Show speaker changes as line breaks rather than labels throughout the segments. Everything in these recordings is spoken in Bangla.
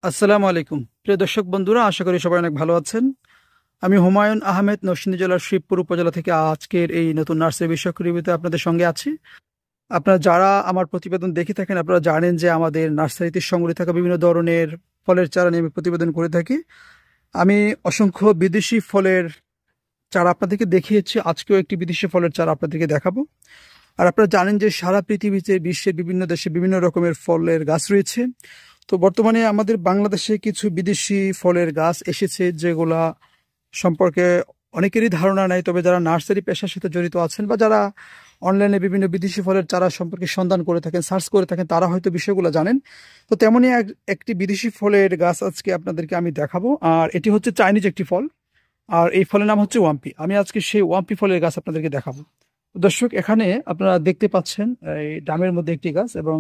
আসসালামু আলাইকুম প্রিয় দর্শক বন্ধুরা, আশা করি সবাই অনেক ভালো আছেন। আমি হুমায়ুন আহমেদ নরসিংদী জেলার শিবপুর উপজেলা থেকে আজকের এই নতুন নার্সারি বিষয়ক রিভিউতে আপনাদের সঙ্গে আছি। আপনারা যারা আমার প্রতিবেদন দেখে থাকেন, আপনারা জানেন যে আমাদের নার্সারিতে সংগ্রহে থাকা বিভিন্ন ধরনের ফলের চারা নিয়ে আমি প্রতিবেদন করে থাকি। আমি অসংখ্য বিদেশি ফলের চারা আপনাদেরকে দেখিয়েছি, আজকেও একটি বিদেশি ফলের চারা আপনাদেরকে দেখাবো। আর আপনারা জানেন যে সারা পৃথিবীতে, বিশ্বের বিভিন্ন দেশে বিভিন্ন রকমের ফলের গাছ রয়েছে। তো বর্তমানে আমাদের বাংলাদেশে কিছু বিদেশি ফলের গাছ এসেছে, যেগুলা সম্পর্কে অনেকেরই ধারণা নাই। তবে যারা নার্সারি পেশার সাথে জড়িত আছেন বা যারা অনলাইনে বিভিন্ন বিদেশি ফলের চারা সম্পর্কে সন্ধান করে থাকেন, সার্চ করে থাকেন, তারা হয়তো বিষয়গুলো জানেন। তো তেমনই একটি বিদেশি ফলের গাছ আজকে আপনাদেরকে আমি দেখাবো। আর এটি হচ্ছে চাইনিজ একটি ফল, আর এই ফলের নাম হচ্ছে ওয়াম্পি। আমি আজকে সেই ওয়াম্পি ফলের গাছ আপনাদেরকে দেখাবো। দর্শক, এখানে আপনারা দেখতে পাচ্ছেন এই ড্রামের মধ্যে একটি গাছ, এবং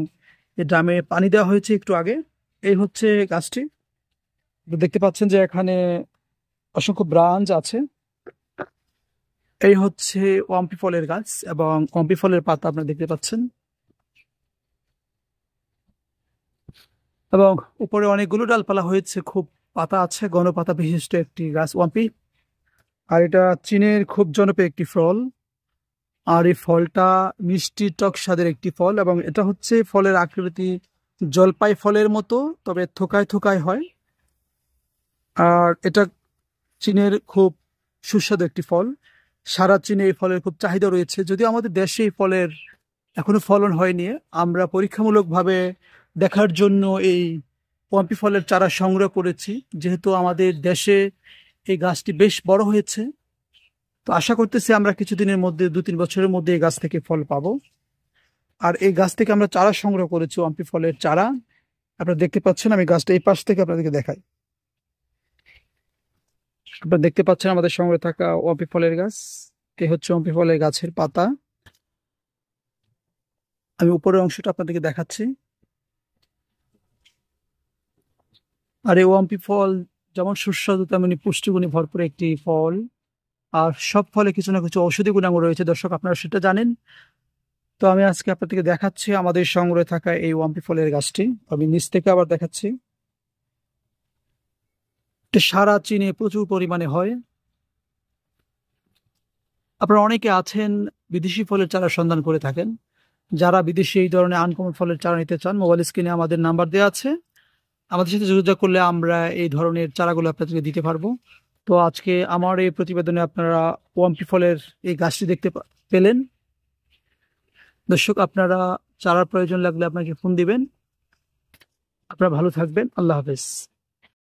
এই ড্রামে পানি দেওয়া হয়েছে একটু আগে। এই হচ্ছে গাছটি। দেখতে পাচ্ছেন যে এখানে অসংখ্য ব্রাঞ্চ আছে। এই হচ্ছে ওয়াম্পি ফলের গাছ, এবং ওয়াম্পি ফলের পাতা আপনারা দেখতে পাচ্ছেন, এবং উপরে অনেকগুলো ডালপালা হয়েছে, খুব পাতা আছে, ঘন পাতা বিশিষ্ট একটি গাছ ওয়াম্পি। আর এটা চীনের খুব জনপ্রিয় একটি ফল। আর এই ফলটা মিষ্টি টক স্বাদের একটি ফল, এবং এটা হচ্ছে ফলের আকৃতি জলপাই ফলের মতো, তবে থোকায় থোকায় হয়। আর এটা চীনের খুব সুস্বাদু একটি ফল। সারা চীনে এই ফলের খুব চাহিদা রয়েছে। যদিও আমাদের দেশে এই ফলের এখনো ফলন হয়নি, আমরা পরীক্ষামূলকভাবে দেখার জন্য এই পম্পি ফলের চারা সংগ্রহ করেছি। যেহেতু আমাদের দেশে এই গাছটি বেশ বড় হয়েছে, তো আশা করতেছি আমরা কিছুদিনের মধ্যে, 2-3 বছরের মধ্যে এই গাছ থেকে ফল পাবো। আর এই গাছ থেকে আমরা চারা সংগ্রহ করেছি, পম্পি ফলের চারা। আপনারা দেখতে পাচ্ছেন, আমি গাছটা এই পাশ থেকে আপনাদেরকে দেখাই। আপনারা দেখতে পাচ্ছেন আমাদের সংগ্রহে থাকা ওয়াম্পি ফলের গাছ। এই হচ্ছে ওয়াম্পি ফলের গাছের পাতা। আমি উপরের অংশটা আপনাদেরকে দেখাচ্ছি। আর এই ওয়াম্পি ফল যেমন সুস্বাদু, তেমনি পুষ্টিগুণে ভরপুর একটি ফল। আর সব ফলে কিছু না কিছু ঔষধি গুণাগুণ রয়েছে, দর্শক আপনারা সেটা জানেন। তো আমি আজকে আপনাদেরকে দেখাচ্ছি আমাদের সংগ্রহে থাকা এই ওয়াম্পি ফলের গাছটি। আমি নিচ থেকে আবার দেখাচ্ছি। এটা সারা চীনে প্রচুর পরিমাণে হয়। আপনারা অনেকে আছেন বিদেশি ফলের চারা সন্ধান করে থাকেন। যারা বিদেশি এই ধরনের আনকমন ফলের চারা নিতে চান, মোবাইল স্ক্রিনে আমাদের নাম্বার দেওয়া আছে। আমাদের সাথে যোগাযোগ করলে আমরা এই ধরনের চারাগুলো আপনাদেরকে দিতে পারবো। তো আজকে আমার এই প্রতিবেদনে আপনারা ওয়াম্পি ফলের এই গাছটি দেখতে পেলেন। দর্শক, আপনারা চারার প্রয়োজন লাগলে আপনাকে ফোন দিবেন। আপনারা ভালো থাকবেন। আল্লাহ হাফেজ।